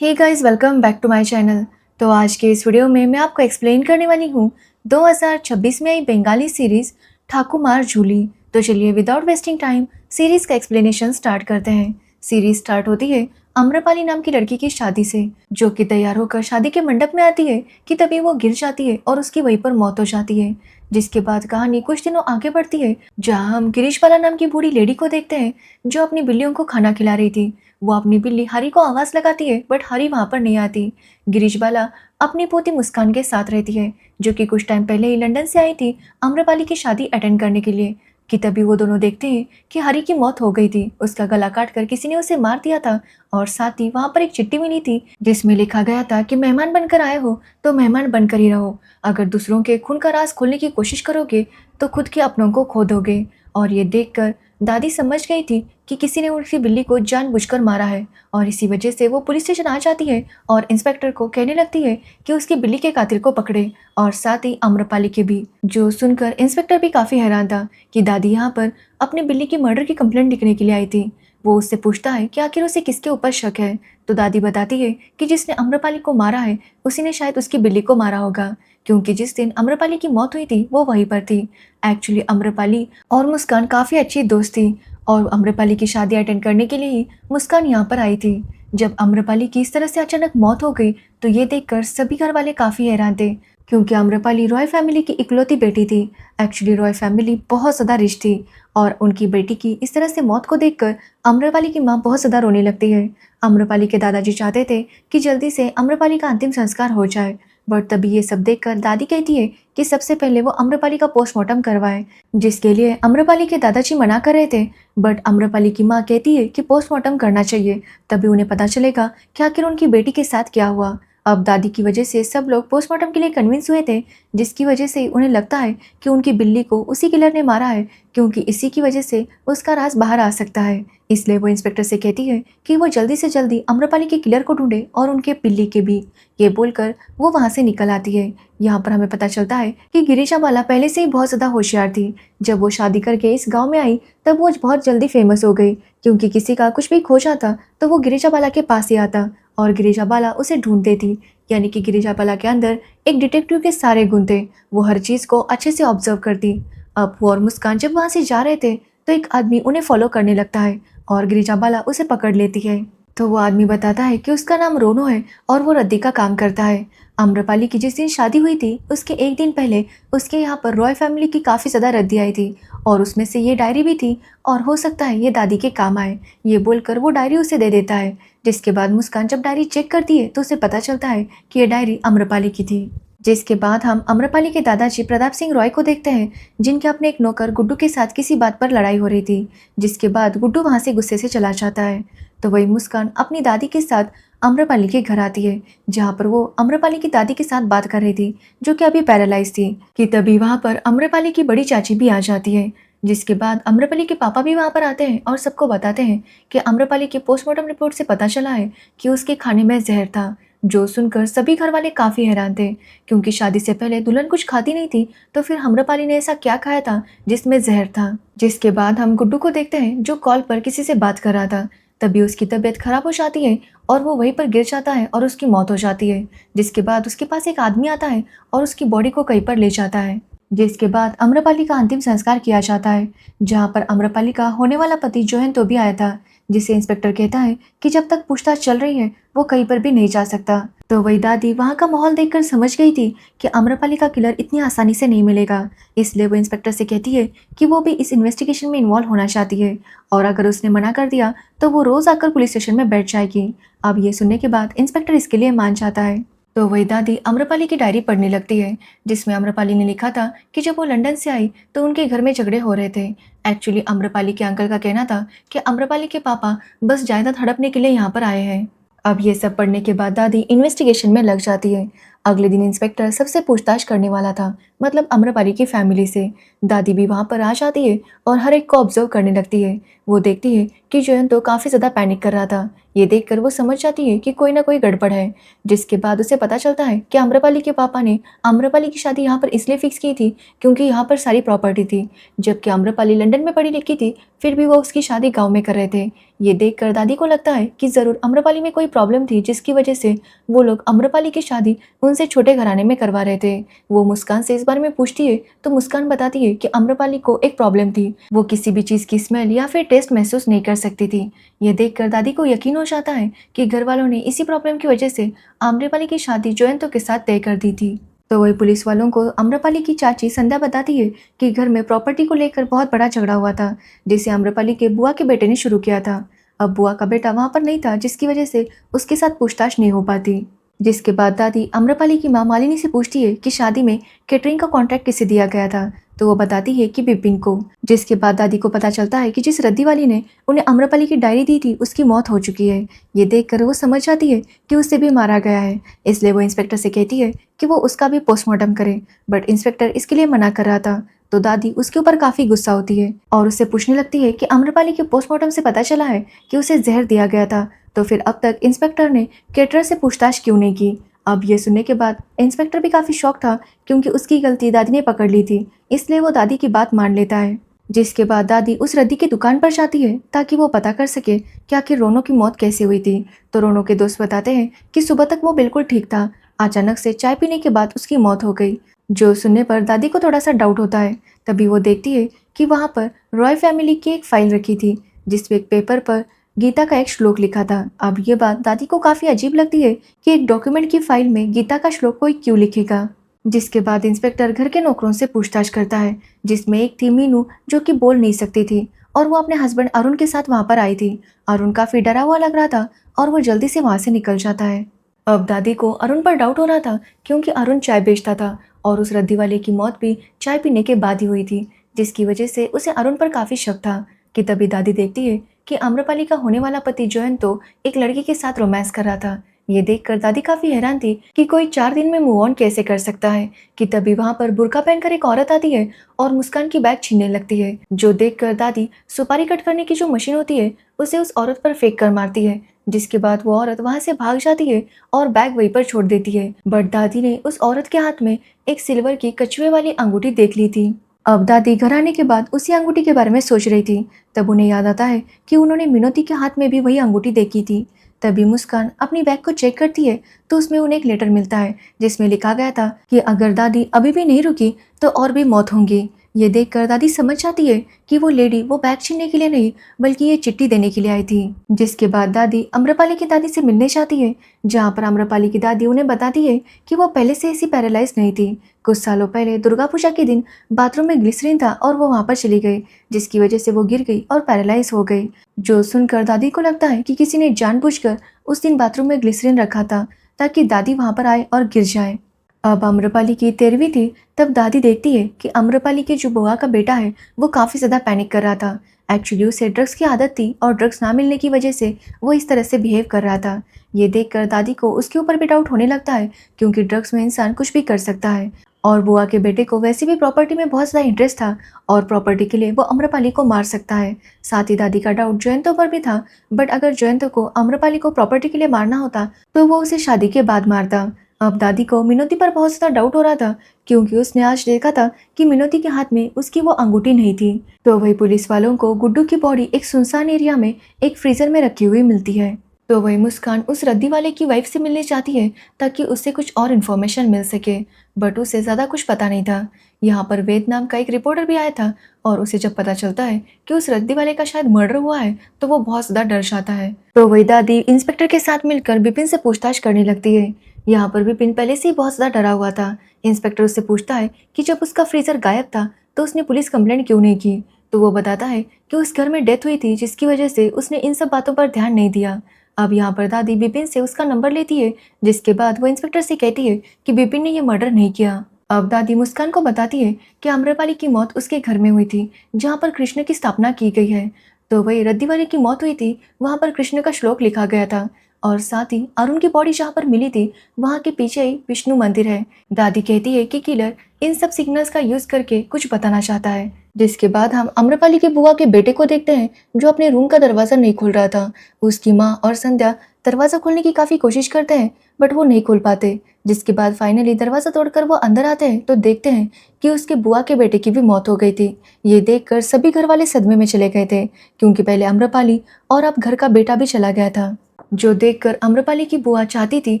Hey guys, welcome back to my channel. तो आज के इस वीडियो में मैं आपको एक्सप्लेन करने वाली हूँ 2026 में आई बंगाली सीरीज ठाकुमार झूली। तो चलिए विदाउट वेस्टिंग टाइम सीरीज का एक्सप्लेनेशन स्टार्ट करते हैं। सीरीज स्टार्ट होती है आम्रपाली नाम की लड़की की शादी से, जो कि तैयार होकर शादी के मंडप में आती है कि तभी वो गिर जाती है और उसकी वहीं पर मौत हो जाती है। जिसके बाद कहानी कुछ दिनों आगे बढ़ती है, जहाँ हम गिरीशबाला नाम की बूढ़ी लेडी को देखते हैं, जो अपनी बिल्लियों को खाना खिला रही थी। वो अपनी बिल्ली हरी को आवाज लगाती है, बट हरी वहां पर नहीं आती। गिरीशबाला अपनी पोती मुस्कान के साथ रहती है, जो कि कुछ टाइम पहले ही लंदन से आई थी आम्रपाली की शादी अटेंड करने के लिए। कि तभी वो दोनों देखते हैं कि हरी की मौत हो गई थी, उसका गला काट कर किसी ने उसे मार दिया था। और साथ ही वहां पर एक चिट्ठी मिली थी, जिसमें लिखा गया था कि मेहमान बनकर आए हो तो मेहमान बनकर ही रहो। अगर दूसरों के खून का राज खोलने की कोशिश करोगे तो खुद के अपनों को खो दोगे। और ये देखकर दादी समझ गई थी कि किसी ने उनकी बिल्ली को जानबूझकर मारा है, और इसी वजह से वो पुलिस स्टेशन आ जाती है और इंस्पेक्टर को कहने लगती है कि उसकी बिल्ली के कातिल को पकड़े, और साथ ही आम्रपाली के भी। जो सुनकर इंस्पेक्टर भी काफी हैरान था कि दादी यहाँ पर अपनी बिल्ली की मर्डर की कंप्लेंट लिखने के लिए आई थी। वो उससे पूछता है कि आखिर उसे किसके ऊपर शक है। तो दादी बताती है कि जिसने आम्रपाली को मारा है उसी ने शायद उसकी बिल्ली को मारा होगा, क्योंकि जिस दिन आम्रपाली की मौत हुई थी वो वहीं पर थी। एक्चुअली आम्रपाली और मुस्कान काफी अच्छी दोस्त थी, और आम्रपाली की शादी अटेंड करने के लिए ही मुस्कान यहाँ पर आई थी। जब आम्रपाली की इस तरह से अचानक मौत हो गई तो ये देखकर सभी घर वाले काफी हैरान थे, क्योंकि आम्रपाली रॉय फैमिली की इकलौती बेटी थी। एक्चुअली रॉय फैमिली बहुत ज़्यादा रिच थी, और उनकी बेटी की इस तरह से मौत को देखकर आम्रपाली की माँ बहुत ज़्यादा रोने लगती है। आम्रपाली के दादाजी चाहते थे कि जल्दी से आम्रपाली का अंतिम संस्कार हो जाए, बट तभी ये सब देखकर दादी कहती है कि सबसे पहले वो आम्रपाली का पोस्टमार्टम करवाए, जिसके लिए आम्रपाली के दादाजी मना कर रहे थे। बट आम्रपाली की माँ कहती है कि पोस्टमार्टम करना चाहिए, तभी उन्हें पता चलेगा कि आखिर उनकी बेटी के साथ क्या हुआ। अब दादी की वजह से सब लोग पोस्टमार्टम के लिए कन्विंस हुए थे, जिसकी वजह से उन्हें लगता है कि उनकी बिल्ली को उसी किलर ने मारा है, क्योंकि इसी की वजह से उसका राज बाहर आ सकता है। इसलिए वो इंस्पेक्टर से कहती है कि वो जल्दी से जल्दी आम्रपाली के किलर को ढूंढे, और उनके बिल्ली के भी। ये बोलकर वो वहां से निकल आती है। यहाँ पर हमें पता चलता है कि गिरिजाबाला पहले से ही बहुत ज़्यादा होशियार थी। जब वो शादी करके इस गांव में आई तब वो बहुत जल्दी फेमस हो गई, क्योंकि किसी का कुछ भी खो जाता तो वो गिरिजाबाला के पास ही आता, और गिरिजाबाला उसे ढूंढती थी। यानी कि गिरिजाबाला के अंदर एक डिटेक्टिव के सारे गुण थे। वो हर चीज़ को अच्छे से ऑब्जर्व करती। अब वो और मुस्कान जब वहाँ से जा रहे थे तो एक आदमी उन्हें फॉलो करने लगता है, और गिरिजाबाला उसे पकड़ लेती है। तो वो आदमी बताता है कि उसका नाम रोनो है और वो रद्दी का काम करता है। आम्रपाली की जिस दिन शादी हुई थी उसके एक दिन पहले उसके यहाँ पर रॉय फैमिली की काफ़ी ज़्यादा रद्दी आई थी, और उसमें से ये डायरी भी थी, और हो सकता है ये दादी के काम आए। ये बोलकर वो डायरी उसे दे देता है। जिसके बाद मुस्कान जब डायरी चेक करती है तो उसे पता चलता है कि ये डायरी आम्रपाली की थी। जिसके बाद हम आम्रपाली के दादाजी प्रताप सिंह रॉय को देखते हैं, जिनके अपने एक नौकर गुड्डू के साथ किसी बात पर लड़ाई हो रही थी। जिसके बाद गुड्डू वहां से गुस्से से चला जाता है। तो वही मुस्कान अपनी दादी के साथ आम्रपाली के घर आती है, जहाँ पर वो आम्रपाली की दादी के साथ बात कर रही थी, जो कि अभी पैरालाइज थी। कि तभी वहां पर आम्रपाली की बड़ी चाची भी आ जाती है। जिसके बाद आम्रपाली के पापा भी वहां पर आते हैं और सबको बताते हैं कि आम्रपाली के पोस्टमार्टम रिपोर्ट से पता चला है कि उसके खाने में जहर था। जो सुनकर सभी घर वाले काफी हैरान थे, क्योंकि शादी से पहले दुल्हन कुछ खाती नहीं थी, तो फिर आम्रपाली ने ऐसा क्या खाया था जिसमें जहर था। जिसके बाद हम गुड्डू को देखते हैं, जो कॉल पर किसी से बात कर रहा था। तभी उसकी तबीयत खराब हो जाती है और वो वहीं पर गिर जाता है और उसकी मौत हो जाती है। जिसके बाद उसके पास एक आदमी आता है और उसकी बॉडी को कहीं पर ले जाता है। जिसके बाद आम्रपाली का अंतिम संस्कार किया जाता है, जहाँ पर आम्रपाली का होने वाला पति जोहन तो भी आया था, जिसे इंस्पेक्टर कहता है कि जब तक पूछताछ चल रही है वो कहीं पर भी नहीं जा सकता। तो वही दादी वहाँ का माहौल देखकर समझ गई थी कि आम्रपाली का किलर इतनी आसानी से नहीं मिलेगा। इसलिए वो इंस्पेक्टर से कहती है कि वो भी इस इन्वेस्टिगेशन में इन्वॉल्व होना चाहती है, और अगर उसने मना कर दिया तो वो रोज आकर पुलिस स्टेशन में बैठ जाएगी। अब ये सुनने के बाद इंस्पेक्टर इसके लिए मान जाता है। तो वही दादी आम्रपाली की डायरी पढ़ने लगती है, जिसमें आम्रपाली ने लिखा था कि जब वो लंदन से आई तो उनके घर में झगड़े हो रहे थे। एक्चुअली आम्रपाली के अंकल का कहना था कि आम्रपाली के पापा बस जायदाद हड़पने के लिए यहाँ पर आए हैं। अब ये सब पढ़ने के बाद दादी इन्वेस्टिगेशन में लग जाती है। अगले दिन इंस्पेक्टर सबसे पूछताछ करने वाला था, मतलब अम्रपाली की फैमिली से। दादी भी वहां पर आ जाती है और हर एक को ऑब्जर्व करने लगती है। वो देखती है कि जयंत तो काफी ज्यादा पैनिक कर रहा था। ये देखकर वो समझ जाती है कि कोई ना कोई गड़बड़ है। जिसके बाद उसे पता चलता है कि अम्रपाली के पापा ने अम्रपाली की शादी यहाँ पर इसलिए फिक्स की थी क्योंकि यहाँ पर सारी प्रॉपर्टी थी। जबकि अम्रपाली लंदन में पढ़ी लिखी थी, फिर भी वो उसकी शादी गाँव में कर रहे थे। ये देखकर दादी को लगता है कि जरूर अम्रपाली में कोई प्रॉब्लम थी जिसकी वजह से वो लोग अम्रपाली की शादी उनसे छोटे घराने में करवा रहे थे। वो मुस्कान से इस बारे में पूछती है तो मुस्कान बताती है कि अम्रपाली को एक प्रॉब्लम थी, वो किसी भी चीज की स्मेल या फिर टेस्ट महसूस नहीं कर सकती थी। ये देखकर दादी को यकीन हो जाता है कि घर वालों ने इसी प्रॉब्लम की वजह से आम्रपाली की शादी जयंतो के साथ तय कर दी थी। तो वही पुलिस वालों को अम्रपाली की चाची संध्या बताती है कि घर में प्रॉपर्टी को लेकर बहुत बड़ा झगड़ा हुआ था, जिसे अम्रपाली के बुआ के बेटे ने शुरू किया था। अब बुआ का बेटा वहां पर नहीं था, जिसकी वजह से उसके साथ पूछताछ नहीं हो पाती। जिसके बाद दादी अम्रपाली की माँ मालिनी से पूछती है कि शादी में केटरिंग का कॉन्ट्रैक्ट किसे दिया गया था, तो वो बताती है कि बिपिन को। जिसके बाद दादी को पता चलता है कि जिस रद्दी वाली ने उन्हें अम्रपाली की डायरी दी थी उसकी मौत हो चुकी है। ये देखकर वो समझ जाती है कि उसे भी मारा गया है, इसलिए वो इंस्पेक्टर से कहती है कि वो उसका भी पोस्टमार्टम करे, बट इंस्पेक्टर इसके लिए मना कर रहा था। तो दादी उसके ऊपर काफी गुस्सा होती है और उससे पूछने लगती है कि अम्रपाली के पोस्टमार्टम से पता चला है कि उसे जहर दिया गया था, तो फिर अब तक इंस्पेक्टर ने केटरर से पूछताछ क्यों नहीं की। अब ये सुनने के बाद इंस्पेक्टर भी काफी शॉक था, क्योंकि उसकी गलती दादी ने पकड़ ली थी, इसलिए वो दादी की बात मान लेता है। जिसके बाद दादी उस रद्दी की दुकान पर जाती है ताकि वो पता कर सके कि आखिर रोनो की मौत कैसे हुई थी। तो रोनो के दोस्त बताते हैं कि सुबह तक वो बिल्कुल ठीक था, अचानक से चाय पीने के बाद उसकी मौत हो गई। जो सुनने पर दादी को थोड़ा सा डाउट होता है। तभी वो देखती है कि वहाँ पर रॉय फैमिली की एक फाइल रखी थी, जिसपे एक पेपर पर गीता का एक श्लोक लिखा था। अब ये बात दादी को काफी अजीब लगती है कि एक डॉक्यूमेंट की फाइल में गीता का श्लोक कोई क्यों लिखेगा। जिसके बाद इंस्पेक्टर घर के नौकरों से पूछताछ करता है, जिसमें एक थी मीनू, जो कि बोल नहीं सकती थी और वो अपने हस्बैंड अरुण के साथ वहां पर आई थी। अरुण काफी डरा हुआ लग रहा था और वो जल्दी से वहां से निकल जाता है। अब दादी को अरुण पर डाउट हो रहा था, क्योंकि अरुण चाय बेचता था और उस रद्दी वाले की मौत भी चाय पीने के बाद ही हुई थी, जिसकी वजह से उसे अरुण पर काफी शक था। कि तभी दादी देखती है कि आम्रपाली का होने वाला पति जयंत तो एक लड़की के साथ रोमांस कर रहा था। ये देखकर दादी काफी हैरान थी कि कोई 4 दिन में मूव ऑन कैसे कर सकता है। कि तभी वहां पर बुर्का पहनकर एक औरत आती है और मुस्कान की बैग छीनने लगती है, जो देखकर दादी सुपारी कट करने की जो मशीन होती है उसे उस औरत पर फेंक कर मारती है। जिसके बाद वो औरत वहां से भाग जाती है और बैग वहीं पर छोड़ देती है। बट दादी ने उस औरत के हाथ में एक सिल्वर की कछुए वाली अंगूठी देख ली थी। अब दादी घर आने के बाद उसी अंगूठी के बारे में सोच रही थी। तब उन्हें याद आता है कि उन्होंने मिनोती के हाथ में भी वही अंगूठी देखी थी। तभी मुस्कान अपनी बैग को चेक करती है तो उसमें उन्हें एक लेटर मिलता है, जिसमें लिखा गया था कि अगर दादी अभी भी नहीं रुकी तो और भी मौत होंगी। ये देखकर दादी समझ जाती है कि वो लेडी वो बैग छीनने के लिए नहीं, बल्कि ये चिट्ठी देने के लिए आई थी। जिसके बाद दादी अम्रपाली की दादी से मिलने जाती है, जहाँ पर अम्रपाली की दादी उन्हें बताती है कि वो पहले से ऐसी पैरालाइज नहीं थी। कुछ सालों पहले दुर्गा पूजा के दिन बाथरूम में ग्लिसरीन था और वो वहां पर चली गई, जिसकी वजह से वो गिर गई और पैरालाइज हो गई। जो सुनकर दादी को लगता है कि किसी ने जानबूझकर उस दिन बाथरूम में ग्लिसरीन रखा था ताकि दादी वहां पर आए और गिर जाए। अब अम्रपाली की 13वीं थी, तब दादी देखती है कि अम्रपाली के जो बुआ का बेटा है वो काफी ज्यादा पैनिक कर रहा था। एक्चुअली उसे ड्रग्स की आदत थी और ड्रग्स ना मिलने की वजह से वो इस तरह से बिहेव कर रहा था। ये देखकर दादी को उसके ऊपर भी डाउट होने लगता है, क्योंकि ड्रग्स में इंसान कुछ भी कर सकता है। और बुआ के बेटे को वैसे भी प्रॉपर्टी में बहुत ज़्यादा इंटरेस्ट था और प्रॉपर्टी के लिए वो अम्रपाली को मार सकता है। साथ ही दादी का डाउट जयंतो पर भी था, बट अगर जयंतो को अम्रपाली को प्रॉपर्टी के लिए मारना होता तो वो उसे शादी के बाद मारता। अब दादी को मिनोती पर बहुत ज़्यादा डाउट हो रहा था, क्योंकि उसने आज देखा था कि मिनोती के हाथ में उसकी वो अंगूठी नहीं थी। तो वही पुलिस वालों को गुड्डू की बॉडी एक सुनसान एरिया में एक फ्रीजर में रखी हुई मिलती है। तो वही मुस्कान उस रद्दी वाले की वाइफ से मिलने चाहती है ताकि उससे कुछ और इन्फॉर्मेशन मिल सके, बट उसे ज़्यादा कुछ पता नहीं था। यहाँ पर वेद नाम का एक रिपोर्टर भी आया था और उसे जब पता चलता है कि उस रद्दी वाले का शायद मर्डर हुआ है तो वो बहुत ज़्यादा डर जाता है। तो वही दादी इंस्पेक्टर के साथ मिलकर विपिन से पूछताछ करने लगती है। यहाँ पर विपिन पहले से ही बहुत ज़्यादा डरा हुआ था। इंस्पेक्टर उससे पूछता है कि जब उसका फ्रीजर गायब था तो उसने पुलिस कंप्लेंट क्यों नहीं की। तो वो बताता है कि उस घर में डेथ हुई थी, जिसकी वजह से उसने इन सब बातों पर ध्यान नहीं दिया। अब यहाँ पर दादी विपिन से उसका नंबर लेती है, जिसके बाद वो इंस्पेक्टर से कहती है कि विपिन ने ये मर्डर नहीं किया। अब दादी मुस्कान को बताती है कि आम्रपाली की मौत उसके घर में हुई थी, जहाँ पर कृष्ण की स्थापना की गई है। तो वही रद्दी वाले की मौत हुई थी, वहाँ पर कृष्ण का श्लोक लिखा गया था और साथ ही अरुण की बॉडी जहाँ पर मिली थी वहाँ के पीछे ही विष्णु मंदिर है। दादी कहती है कि किलर इन सब सिग्नल्स का यूज करके कुछ बताना चाहता है। जिसके बाद हम अम्रपाली की बुआ के बेटे को देखते हैं जो अपने रूम का दरवाजा नहीं खोल रहा था। उसकी माँ और संध्या दरवाजा खोलने की काफी कोशिश करते हैं बट वो नहीं खोल पाते। जिसके बाद फाइनली दरवाजा तोड़कर वो अंदर आते हैं तो देखते हैं कि उसके बुआ के बेटे की भी मौत हो गई थी। ये देखकर सभी घर वाले सदमे में चले गए थे क्योंकि पहले अम्रपाली और अब घर का बेटा भी चला गया था। जो देखकर अम्रपाली की बुआ चाहती थी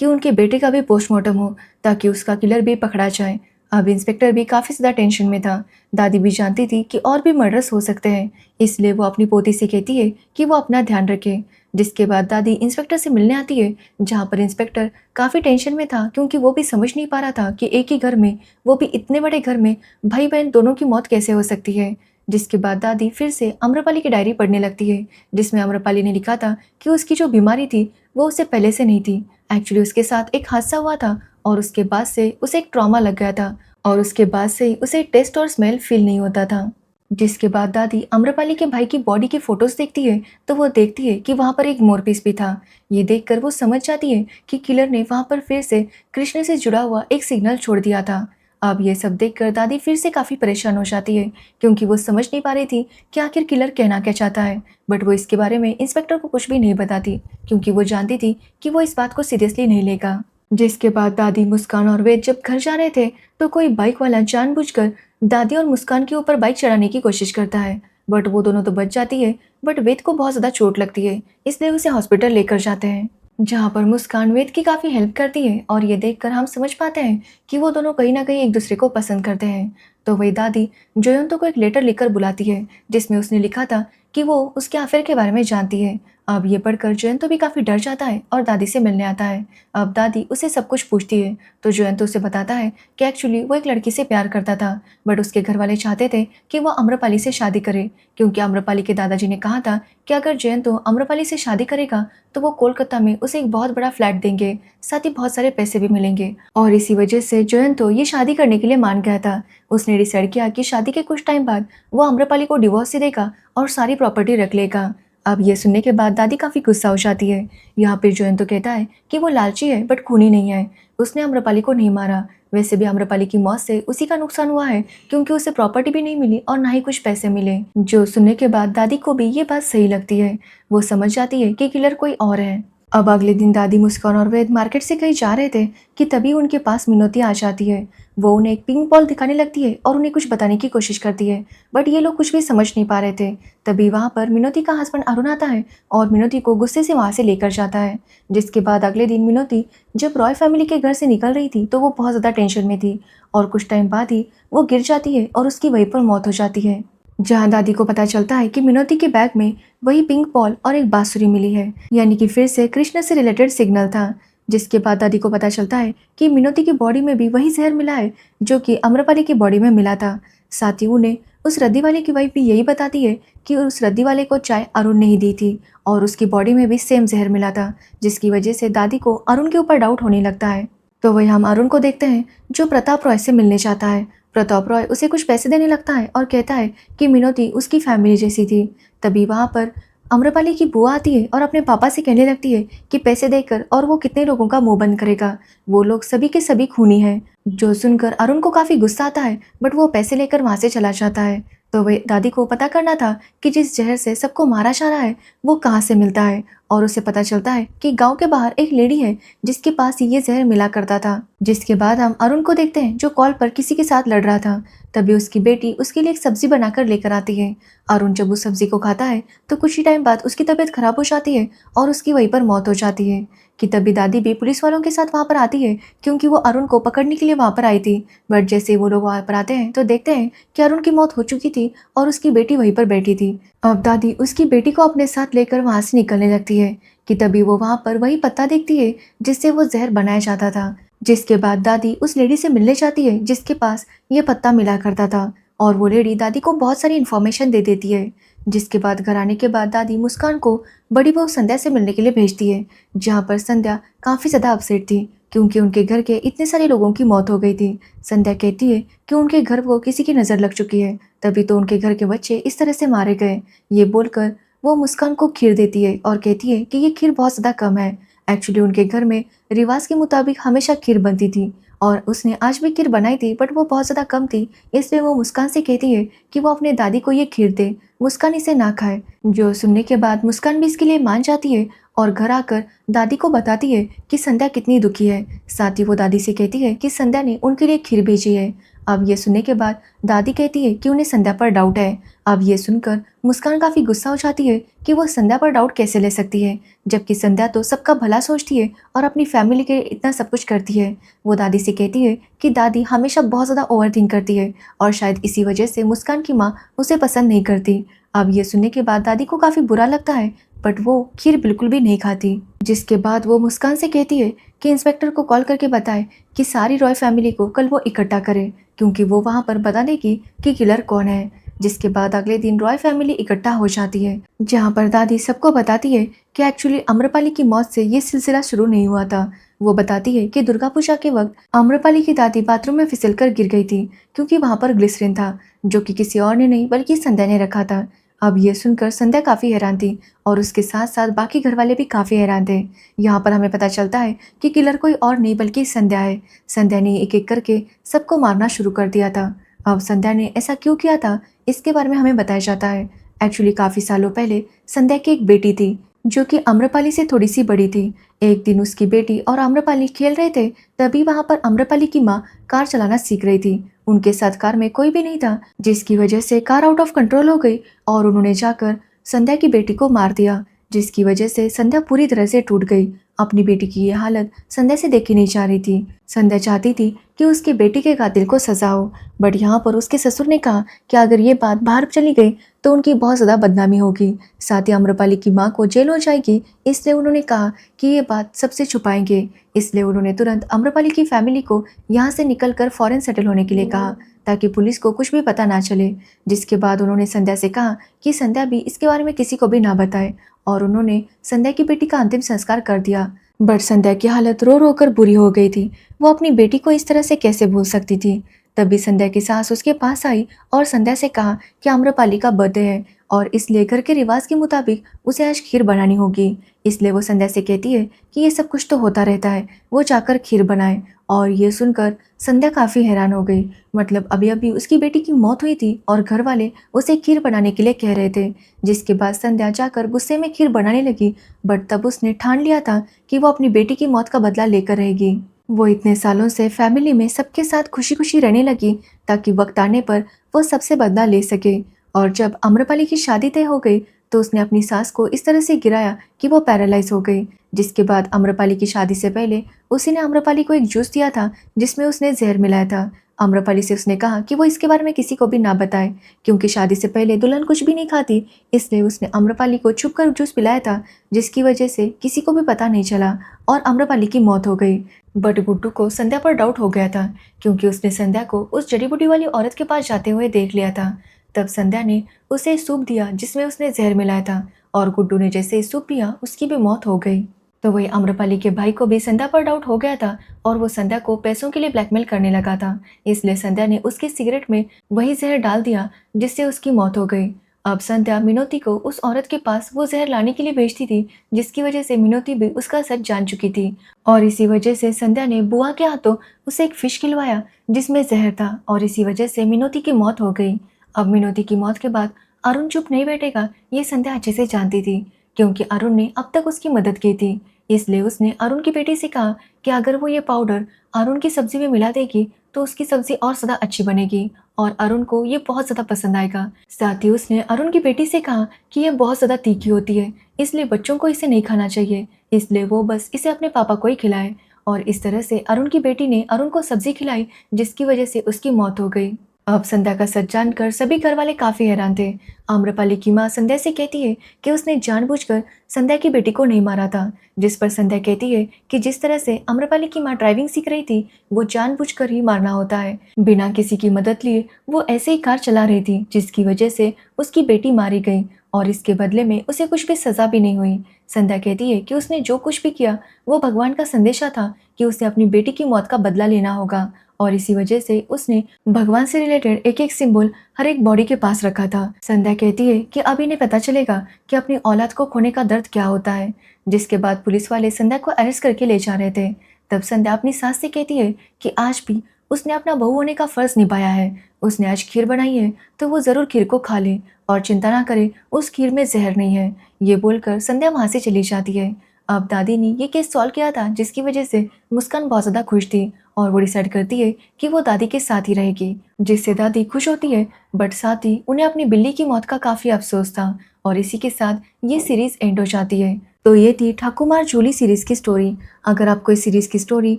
कि उनके बेटे का भी पोस्टमार्टम हो ताकि उसका किलर भी पकड़ा जाए। अब इंस्पेक्टर भी काफी ज्यादा टेंशन में था। दादी भी जानती थी कि और भी मर्डर्स हो सकते हैं, इसलिए वो अपनी पोती से कहती है कि वो अपना ध्यान रखे। जिसके बाद दादी इंस्पेक्टर से मिलने आती है जहाँ पर इंस्पेक्टर काफी टेंशन में था क्योंकि वो भी समझ नहीं पा रहा था कि एक ही घर में, वो भी इतने बड़े घर में, भाई बहन दोनों की मौत कैसे हो सकती है। जिसके बाद दादी फिर से अम्रपाली की डायरी पढ़ने लगती है जिसमें अम्रपाली ने लिखा था कि उसकी जो बीमारी थी वो उससे पहले से नहीं थी। एक्चुअली उसके साथ एक हादसा हुआ था और उसके बाद से उसे एक ट्रॉमा लग गया था और उसके बाद से ही उसे टेस्ट और स्मेल फील नहीं होता था। जिसके बाद दादी अम्रपाली के भाई की बॉडी की फोटोज देखती है तो वो देखती है कि वहाँ पर एक मोरपीस भी था। ये देखकर वो समझ जाती है कि किलर ने वहाँ पर फिर से कृष्ण से जुड़ा हुआ एक सिग्नल छोड़ दिया था। अब ये सब देखकर दादी फिर से काफ़ी परेशान हो जाती है क्योंकि वो समझ नहीं पा रही थी कि आखिर किलर कहना क्या चाहता है। बट वो इसके बारे में इंस्पेक्टर को कुछ भी नहीं बताती क्योंकि वो जानती थी कि वो इस बात को सीरियसली नहीं लेगा। जिसके बाद दादी, मुस्कान और वेद जब घर जा रहे थे तो कोई बाइक वाला जानबूझकर दादी और मुस्कान के ऊपर बाइक चढ़ाने की कोशिश करता है बट वो दोनों तो बच जाती है। बट वेद को बहुत ज़्यादा चोट लगती है इसलिए उसे हॉस्पिटल लेकर जाते हैं जहाँ पर मुस्कान वेद की काफ़ी हेल्प करती है और ये देखकर हम समझ पाते हैं कि वो दोनों कहीं ना कहीं एक दूसरे को पसंद करते हैं। तो वही दादी जयंत को एक लेटर लिखकर बुलाती है जिसमें उसने लिखा था कि वो उसके अफेयर के बारे में जानती है। अब ये पढ़कर जयंत भी काफ़ी डर जाता है और दादी से मिलने आता है। अब दादी उसे सब कुछ पूछती है तो जयंत उसे बताता है कि एक्चुअली वो एक लड़की से प्यार करता था बट उसके घर वाले चाहते थे कि वो अम्रपाली से शादी करे क्योंकि अम्रपाली के दादाजी ने कहा था कि अगर जयंत अम्रपाली से शादी करेगा तो वो कोलकाता में उसे एक बहुत बड़ा फ्लैट देंगे, साथ ही बहुत सारे पैसे भी मिलेंगे। और इसी वजह से जयंत ये शादी करने के लिए मान गया था। उसने डिसाइड किया कि शादी के कुछ टाइम बाद वो अम्रपाली को डिवोर्स दे देगा और सारी प्रॉपर्टी रख लेगा। अब ये सुनने के बाद दादी काफ़ी गुस्सा हो जाती है। यहाँ पर जयंत कहता है कि वो लालची है बट खूनी नहीं है, उसने अम्रपाली को नहीं मारा। वैसे भी अम्रपाली की मौत से उसी का नुकसान हुआ है क्योंकि उसे प्रॉपर्टी भी नहीं मिली और ना ही कुछ पैसे मिले। जो सुनने के बाद दादी को भी ये बात सही लगती है। वो समझ जाती है कि किलर कोई और है। अब अगले दिन दादी, मुस्कान और वेद मार्केट से कहीं जा रहे थे कि तभी उनके पास मिनोती आ जाती है। वो उन्हें एक पिंक बॉल दिखाने लगती है और उन्हें कुछ बताने की कोशिश करती है बट ये लोग कुछ भी समझ नहीं पा रहे थे। तभी वहाँ पर मिनोती का हस्बैंड अरुण आता है और मिनोती को गुस्से से वहाँ से लेकर जाता है। जिसके बाद अगले दिन मिनोती जब रॉय फैमिली के घर से निकल रही थी तो वो बहुत ज़्यादा टेंशन में थी और कुछ टाइम बाद ही वो गिर जाती है और उसकी वहीं पर मौत हो जाती है। जहाँ दादी को पता चलता है कि मिनोती के बैग में वही पिंक बॉल और एक बांसुरी मिली है, यानी कि फिर से कृष्ण से रिलेटेड सिग्नल था। जिसके बाद दादी को पता चलता है कि मिनोती की बॉडी में भी वही जहर मिला है जो कि अम्रपाली की बॉडी में मिला था। साथ ही उन्हें उस रद्दी वाले की वाइफ भी यही बताती है कि उस रद्दी वाले को चाय अरुण ने ही दी थी और उसकी बॉडी में भी सेम जहर मिला था, जिसकी वजह से दादी को अरुण के ऊपर डाउट होने लगता है। तो वही हम अरुण को देखते हैं जो प्रताप रॉय से मिलने चाहता है। प्रताप रॉय उसे कुछ पैसे देने लगता है और कहता है कि मिनोती उसकी फैमिली जैसी थी। तभी वहाँ पर अम्रपाली की बुआ आती है और अपने पापा से कहने लगती है कि पैसे देकर और वो कितने लोगों का मुंह बंद करेगा, वो लोग सभी के सभी खूनी हैं। जो सुनकर अरुण को काफ़ी गुस्सा आता है बट वो पैसे लेकर वहाँ से चला जाता है। तो वह दादी को पता करना था कि जिस जहर से सबको मारा जा रहा है वो कहाँ से मिलता है और उसे पता चलता है कि गांव के बाहर एक लेडी है जिसके पास ये जहर मिला करता था। जिसके बाद हम अरुण को देखते हैं जो कॉल पर किसी के साथ लड़ रहा था। तभी उसकी बेटी उसके लिए एक सब्जी बनाकर लेकर आती है। अरुण जब उस सब्जी को खाता है तो कुछ ही टाइम बाद उसकी तबीयत खराब हो जाती है और उसकी वहीं पर मौत हो जाती है। कि तभी दादी भी पुलिस वालों के साथ वहाँ पर आती है क्योंकि वो अरुण को पकड़ने के लिए वहाँ पर आई थी। बट जैसे वो लोग वहाँ पर आते हैं तो देखते हैं कि अरुण की मौत हो चुकी थी और उसकी बेटी वहीं पर बैठी थी। अब दादी उसकी बेटी को अपने साथ लेकर वहाँ से निकलने लगती है कि तभी वो वहाँ पर वही पत्ता देखती है जिससे वो जहर बनाया जाता था। जिसके बाद दादी उस लेडी से मिलने जाती है जिसके पास ये पत्ता मिला करता था और वो लेडी दादी को बहुत सारी इन्फॉर्मेशन दे देती है। जिसके बाद घर आने के बाद दादी मुस्कान को बड़ी बहू संध्या से मिलने के लिए भेजती है, जहाँ पर संध्या काफ़ी ज़्यादा अपसेट थी क्योंकि उनके घर के इतने सारे लोगों की मौत हो गई थी। संध्या कहती है कि उनके घर को किसी की नज़र लग चुकी है, तभी तो उनके घर के बच्चे इस तरह से मारे गए। ये बोलकर वो मुस्कान को खीर देती है और कहती है कि ये खीर बहुत ज़्यादा कम है। एक्चुअली उनके घर में रिवाज के मुताबिक हमेशा खीर बनती थी और उसने आज भी खीर बनाई थी, बट वो बहुत ज़्यादा कम थी। इसलिए वो मुस्कान से कहती है कि वो अपने दादी को ये खीर दे, मुस्कान इसे ना खाए। जो सुनने के बाद मुस्कान भी इसके लिए मान जाती है और घर आकर दादी को बताती है कि संध्या कितनी दुखी है। साथ ही वो दादी से कहती है कि संध्या ने उनके लिए खीर भेजी है। अब ये सुनने के बाद दादी कहती है कि उन्हें संध्या पर डाउट है। अब ये सुनकर मुस्कान काफ़ी गुस्सा हो जाती है कि वो संध्या पर डाउट कैसे ले सकती है, जबकि संध्या तो सबका भला सोचती है और अपनी फैमिली के इतना सब कुछ करती है। वो दादी से कहती है कि दादी हमेशा बहुत ज़्यादा ओवर थिंक करती है और शायद इसी वजह से मुस्कान की माँ उसे पसंद नहीं करती। अब ये सुनने के बाद दादी को काफ़ी बुरा लगता है, बट वो खीर बिल्कुल भी नहीं खाती। जिसके बाद वो मुस्कान से कहती है कि इंस्पेक्टर को कॉल करके बताए कि सारी रॉय फैमिली को कल वो इकट्ठा करे, क्योंकि वो वहाँ पर बता देगी कि किलर कौन है। जिसके बाद अगले दिन रॉय फैमिली इकट्ठा हो जाती है, जहाँ पर दादी सबको बताती है कि एक्चुअली आम्रपाली की मौत से ये सिलसिला शुरू नहीं हुआ था। वो बताती है कि दुर्गा पूजा के वक्त आम्रपाली की दादी बाथरूम में फिसलकर गिर गई थी, क्योंकि वहाँ पर ग्लिसरीन था, जो कि किसी और ने नहीं बल्कि संध्या ने रखा था। अब ये सुनकर संध्या काफ़ी हैरान थी और उसके साथ साथ बाकी घर वाले भी काफ़ी हैरान थे। यहाँ पर हमें पता चलता है कि किलर कोई और नहीं बल्कि संध्या है। संध्या ने एक एक करके सबको मारना शुरू कर दिया था। अब संध्या ने ऐसा क्यों किया था, इसके बारे में हमें बताया जाता है। एक्चुअली काफ़ी सालों पहले संध्या की एक बेटी थी, जो कि आम्रपाली से थोड़ी सी बड़ी थी। एक दिन उसकी बेटी और आम्रपाली खेल रहे थे, तभी वहाँ पर आम्रपाली की माँ कार चलाना सीख रही थी। उनके साथ कार में कोई भी नहीं था, जिसकी वजह से कार आउट ऑफ कंट्रोल हो गई और उन्होंने जाकर संध्या की बेटी को मार दिया, जिसकी वजह से संध्या पूरी तरह से टूट गई। अपनी बेटी की ये हालत संध्या से देखी नहीं जा रही थी। संध्या चाहती थी कि उसकी बेटी के कातिल को सजा हो, बट यहाँ पर उसके ससुर ने कहा कि अगर ये बात बाहर चली गई तो उनकी बहुत ज़्यादा बदनामी होगी, साथ ही आम्रपाली की माँ को जेल हो जाएगी। इसलिए उन्होंने कहा कि ये बात सबसे छुपाएंगे। इसलिए उन्होंने तुरंत आम्रपाली की फैमिली को यहाँ से निकलकर फॉरेन सेटल होने के लिए कहा, ताकि पुलिस को कुछ भी पता ना चले। जिसके बाद उन्होंने संध्या से कहा कि संध्या भी इसके बारे में किसी को भी ना बताए, और उन्होंने संध्या की बेटी का अंतिम संस्कार कर दिया। बट संध्या की हालत रो रो कर बुरी हो गई थी। वो अपनी बेटी को इस तरह से कैसे भूल सकती थी। तभी संध्या की सास उसके पास आई और संध्या से कहा कि आम्रपाली का बर्थडे है और इसलिए घर के रिवाज के मुताबिक उसे आज खीर बनानी होगी। इसलिए वो संध्या से कहती है कि ये सब कुछ तो होता रहता है, वो जाकर खीर बनाए। और ये सुनकर संध्या काफ़ी हैरान हो गई। मतलब अभी अभी उसकी बेटी की मौत हुई थी और घर वाले उसे खीर बनाने के लिए कह रहे थे। जिसके बाद संध्या जाकर गुस्से में खीर बनाने लगी, बट तब उसने ठान लिया था कि वो अपनी बेटी की मौत का बदला लेकर रहेगी। वो इतने सालों से फैमिली में सबके साथ खुशी खुशी रहने लगी, ताकि वक्त आने पर वो सबसे बदला ले सके। और जब आम्रपाली की शादी तय हो गई तो उसने अपनी सास को इस तरह से गिराया कि वो पैरालाइज हो गई। जिसके बाद आम्रपाली की शादी से पहले उसी ने आम्रपाली को एक जूस दिया था, जिसमें उसने जहर मिलाया था। आम्रपाली से उसने कहा कि वो इसके बारे में किसी को भी ना बताए, क्योंकि शादी से पहले दुल्हन कुछ भी नहीं खाती। इसलिए उसने आम्रपाली को छुप कर जूस पिलाया था, जिसकी वजह से किसी को भी पता नहीं चला और आम्रपाली की मौत हो गई। बट गुड्डू को संध्या पर डाउट हो गया था, क्योंकि उसने संध्या को उस जड़ी बूटी वाली औरत के पास जाते हुए देख लिया था। तब संध्या ने उसे सूप दिया जिसमें उसने जहर मिलाया था, और गुड्डू ने जैसे ही सूप पिया उसकी भी मौत हो गई। तो वही आम्रपाली के भाई को भी संध्या पर डाउट हो गया था और वो संध्या को पैसों के लिए ब्लैकमेल करने लगा था। इसलिए संध्या ने उसके सिगरेट में वही जहर डाल दिया, जिससे उसकी मौत हो गई। अब संध्या मिनोती को उस औरत के पास वो जहर लाने के लिए भेजती थी, जिसकी वजह से मिनोती भी उसका सच जान चुकी थी। और इसी वजह से संध्या ने बुआ के हाथों उसे एक फिश खिलवाया जिसमें जहर था, और इसी वजह से मिनोती की मौत हो गई। अब मिनोती की मौत के बाद अरुण चुप नहीं बैठेगा, ये संध्या अच्छे से जानती थी, क्योंकि अरुण ने अब तक उसकी मदद की थी। इसलिए उसने अरुण की बेटी से कहा कि अगर वो ये पाउडर अरुण की सब्जी में मिला देगी तो उसकी सब्जी और ज़्यादा अच्छी बनेगी और अरुण को ये बहुत ज़्यादा पसंद आएगा। साथ ही उसने अरुण की बेटी से कहा कि ये बहुत ज़्यादा तीखी होती है, इसलिए बच्चों को इसे नहीं खाना चाहिए, इसलिए वो बस इसे अपने पापा को ही खिलाए। और इस तरह से अरुण की बेटी ने अरुण को सब्जी खिलाई, जिसकी वजह से उसकी मौत हो गई। अब संध्या का सच जानकर सभी घर वाले काफी हैरान थे। आम्रपाली की माँ संध्या से कहती है कि उसने जानबूझकर संध्या की बेटी को नहीं मारा था, जिस पर संध्या कहती है कि जिस तरह से आम्रपाली की माँ ड्राइविंग सीख रही थी, वो जानबूझकर ही मारना होता है। बिना किसी की मदद लिए वो ऐसे ही कार चला रही थी, जिसकी वजह से उसकी बेटी मारी गई और इसके बदले में उसे कुछ भी सजा भी नहीं हुई। संध्या कहती है कि उसने जो कुछ भी किया वो भगवान का संदेशा था कि उसे अपनी बेटी की मौत का बदला लेना होगा, और इसी वजह से उसने भगवान से रिलेटेड एक एक सिंबल हर एक बॉडी के पास रखा था। संध्या कहती है कि अब इन्हें पता चलेगा कि अपनी औलाद को खोने का दर्द क्या होता है, जिसके बाद पुलिस वाले संध्या को अरेस्ट करके ले जा रहे थे। तब संध्या अपनी सास से कहती है कि आज भी उसने अपना बहू होने का फर्ज निभाया है। उसने आज खीर बनाई है तो वो जरूर खीर को खा ले और चिंता ना करे, उस खीर में जहर नहीं है। ये बोलकर संध्या वहां से चली जाती है। अब दादी ने ये केस सॉल्व किया था, जिसकी वजह से मुस्कान बहुत ज़्यादा खुश थी और वो डिसाइड करती है कि वो दादी के साथ ही रहेगी, जिससे दादी खुश होती है। बट साथ ही उन्हें अपनी बिल्ली की मौत का काफ़ी अफसोस था और इसी के साथ ये सीरीज़ एंड हो जाती है। तो ये थी ठाकुमार झूली सीरीज़ की स्टोरी। अगर आपको इस सीरीज़ की स्टोरी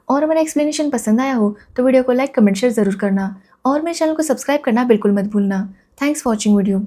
और मेरा एक्सप्लेनेशन पसंद आया हो तो वीडियो को लाइक, कमेंट, शेयर ज़रूर करना और मेरे चैनल को सब्सक्राइब करना बिल्कुल मत भूलना। Thanks for watching video.